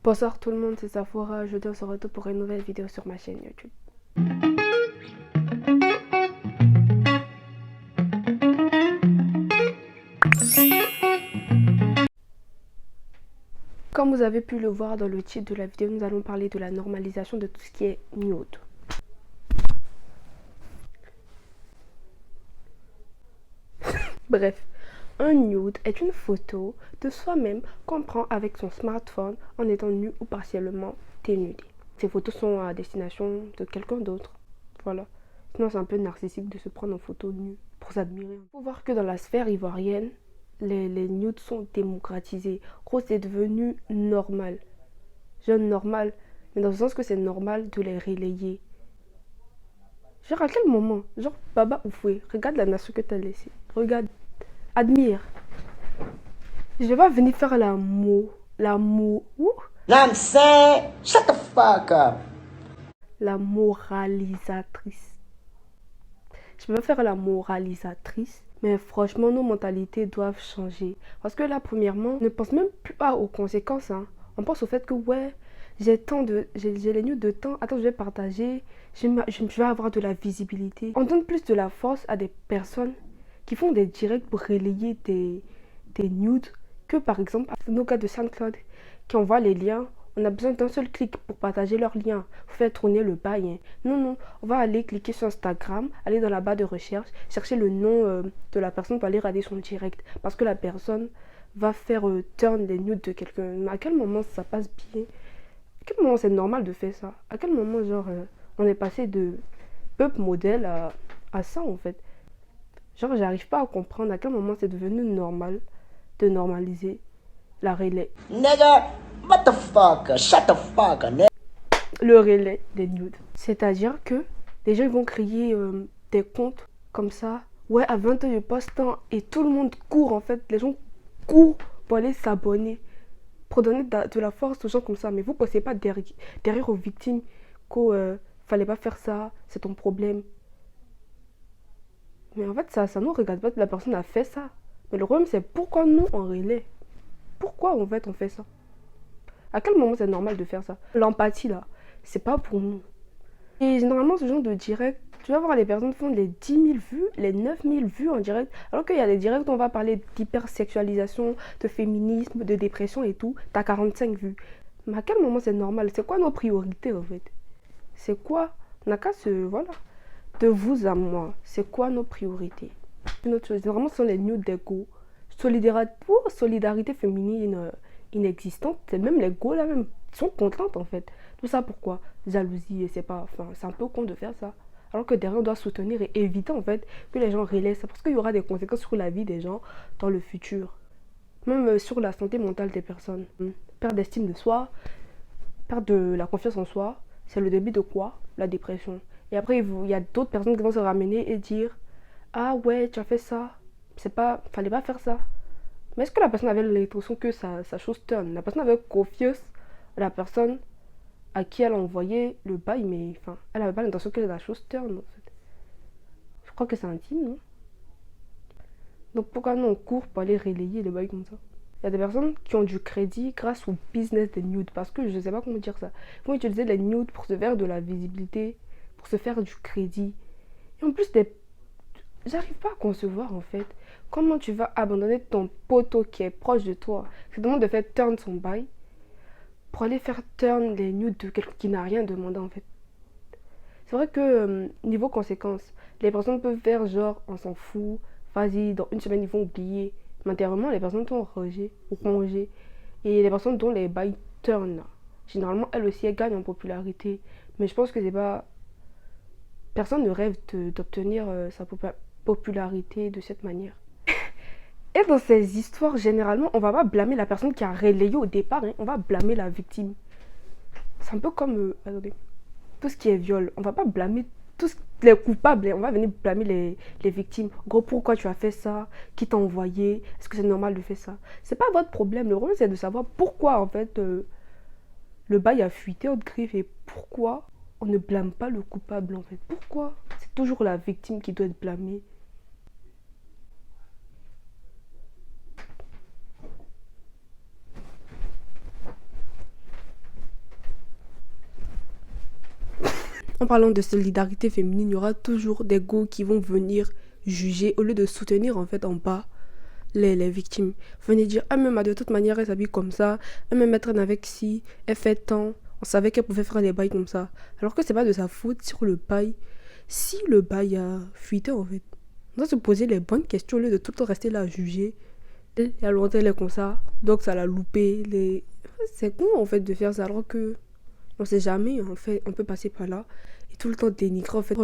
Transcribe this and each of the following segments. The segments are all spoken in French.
Bonsoir tout le monde, c'est Sephora. Je on se retrouve pour une nouvelle vidéo sur ma chaîne YouTube. Comme vous avez pu le voir dans le titre de la vidéo, nous allons parler de la normalisation de tout ce qui est nude. Bref, un nude est une photo de soi-même qu'on prend avec son smartphone en étant nu ou partiellement dénudé. Ces photos sont à destination de quelqu'un d'autre. Voilà. Sinon, c'est un peu narcissique de se prendre en photo nue pour s'admirer. Il faut voir que dans la sphère ivoirienne, les nudes sont démocratisés. Gros, c'est devenu normal. Genre normal, mais dans le sens que c'est normal de les relayer. Genre à quel moment? Genre Baba Oufoué, regarde la nation que t'as laissée. Regarde, admire. Je vais pas venir faire ouh, Nonsense! Shut the fuck up! la moralisatrice. Je vais pas faire la moralisatrice, mais franchement, nos mentalités doivent changer. Parce que là, premièrement, on ne pense même plus pas aux conséquences. Hein. On pense au fait que, ouais, j'ai les nudes de temps, attends, je vais partager, je vais avoir de la visibilité. On donne plus de la force à des personnes qui font des directs pour relayer des nudes que, par exemple, nos gars de SoundCloud qui envoient les liens. On a besoin d'un seul clic pour partager leurs liens, pour faire tourner le bail. Hein. Non, non, on va aller cliquer sur Instagram, aller dans la barre de recherche, chercher le nom de la personne pour aller regarder son direct. Parce que la personne va faire turn les nudes de quelqu'un. Mais à quel moment ça passe bien? À quel moment c'est normal de faire ça? À quel moment, genre, on est passé de peuple modèle à ça, en fait? Genre, j'arrive pas à comprendre à quel moment c'est devenu normal de normaliser la relais. Nigga, what the fuck? Shut the fuck up, nigga. Le relais des nudes. C'est-à-dire que les gens ils vont créer des comptes comme ça. Ouais, à 20 h je poste tant et tout le monde court en fait. Les gens courent pour aller s'abonner. Pour donner de la force aux gens comme ça. Mais vous ne pensez pas derrière aux victimes qu'il fallait pas faire ça, c'est ton problème. Mais en fait, ça nous regarde pas que la personne a fait ça. Mais le problème, c'est pourquoi nous, on relaie. Pourquoi, en fait, on fait ça? À quel moment c'est normal de faire ça? L'empathie, là, c'est pas pour nous. Et généralement, ce genre de direct, tu vas voir les personnes font les 10 000 vues, les 9 000 vues en direct. Alors qu'il y a des directs où on va parler d'hypersexualisation, de féminisme, de dépression et tout. T'as 45 vues. Mais à quel moment c'est normal? C'est quoi nos priorités, en fait? C'est quoi? On n'a qu'à se... Voilà. De vous à moi, c'est quoi nos priorités? Une autre chose, vraiment, ce sont les nudes d'ego. Solidarité féminine inexistante, c'est même les go là même sont contentes en fait. Tout ça pourquoi? Jalousie et c'est pas, enfin, c'est un peu con de faire ça. Alors que derrière on doit soutenir et éviter en fait que les gens relaient ça parce qu'il y aura des conséquences sur la vie des gens dans le futur. Même sur la santé mentale des personnes. Perte d'estime de soi, perte de la confiance en soi, c'est le début de quoi? La dépression. Et après il y a d'autres personnes qui vont se ramener et dire ah ouais tu as fait ça, c'est pas, fallait pas faire ça. Mais est-ce que la personne avait l'impression que sa chose turn? La personne avait confiance à la personne à qui elle a envoyé le bail, mais enfin, elle avait pas l'intention que la chose turn en fait. Je crois que c'est intime, non? Donc pourquoi nous on court pour aller relayer le bail comme ça? Il y a des personnes qui ont du crédit grâce au business des nudes, parce que je sais pas comment dire ça. Ils vont utiliser les nudes pour se faire de la visibilité, pour se faire du crédit. Et en plus, j'arrive pas à concevoir en fait. Comment tu vas abandonner ton poteau qui est proche de toi, qui demande de faire turn son bail, pour aller faire turn les nudes de quelqu'un qui n'a rien demandé en fait. C'est vrai que niveau conséquences, les personnes peuvent faire genre on s'en fout, vas-y, dans une semaine ils vont oublier. Mais intérieurement, les personnes sont rongées. Et les personnes dont les bails turn, généralement elles aussi elles gagnent en popularité. Mais je pense que c'est pas. Personne ne rêve d'obtenir sa popularité de cette manière. Et dans ces histoires, généralement, on va pas blâmer la personne qui a relayé au départ, hein, on va blâmer la victime. C'est un peu comme, attendez, tout ce qui est viol, on va pas blâmer tous les coupables, hein, on va venir blâmer les victimes. Gros, pourquoi tu as fait ça? Qui t'a envoyé? Est-ce que c'est normal de faire ça? C'est pas votre problème, le problème c'est de savoir pourquoi en fait le bail a fuité au griffe et pourquoi on ne blâme pas le coupable en fait. Pourquoi c'est toujours la victime qui doit être blâmée? En parlant de solidarité féminine, il y aura toujours des go qui vont venir juger au lieu de soutenir en fait en bas les victimes. Venez dire, ah mais de toute manière elle s'habille comme ça, ah mais elle traîne avec si, elle fait tant, on savait qu'elle pouvait faire des bails comme ça. Alors que c'est pas de sa faute sur le bail. Si le bail a fuité en fait, on doit se poser les bonnes questions au lieu de tout le temps rester là à juger. Il y a longtemps elle est comme ça, donc ça l'a loupé. C'est con en fait de faire ça alors que on sait jamais en fait, on peut passer par là et tout le temps dénigrer en fait,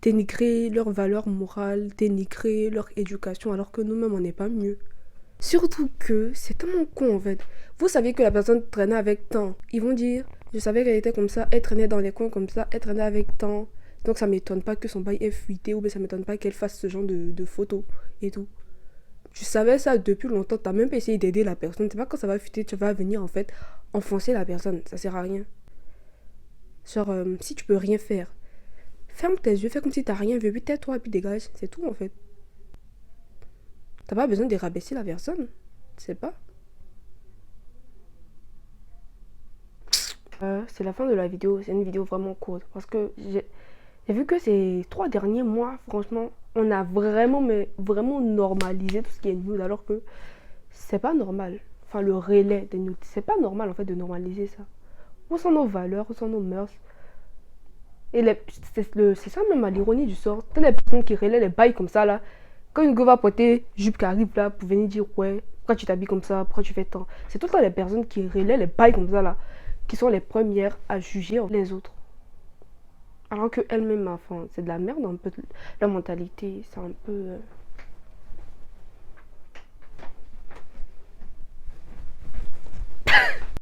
dénigrer leur valeur morale, dénigrer leur éducation alors que nous-mêmes on n'est pas mieux. Surtout que c'est tellement con en fait. Vous savez que la personne traînait avec tant. Ils vont dire, je savais qu'elle était comme ça, elle traînait dans les coins comme ça, elle traînait avec tant. Donc ça m'étonne pas que son bail ait fuité ou bien ça m'étonne pas qu'elle fasse ce genre de photos et tout. Tu savais ça depuis longtemps, t'as même pas essayé d'aider la personne. C'est pas quand ça va fuiter, tu vas venir en fait enfoncer la personne. Ça sert à rien. Genre, si tu peux rien faire, ferme tes yeux, fais comme si t'as rien vu, puis tais-toi et puis dégage. C'est tout en fait. T'as pas besoin de rabaisser la personne. C'est pas. C'est la fin de la vidéo. C'est une vidéo vraiment courte. Parce que j'ai vu que ces 3 derniers mois, franchement, on a vraiment, mais vraiment normalisé tout ce qui est nude. Alors que c'est pas normal. Enfin, le relais des nudes. C'est pas normal en fait de normaliser ça. Où sont nos valeurs, où sont nos mœurs? Et c'est ça même à l'ironie du sort. Toutes les personnes qui relaient les bails comme ça là, quand une go va porter jupe qui arrive là pour venir dire ouais, pourquoi tu t'habilles comme ça, pourquoi tu fais tant. C'est tout le temps les personnes qui relaient les bails comme ça là, qui sont les premières à juger les autres. Alors qu'elles-mêmes, enfin, c'est de la merde un peu. La mentalité, c'est un peu.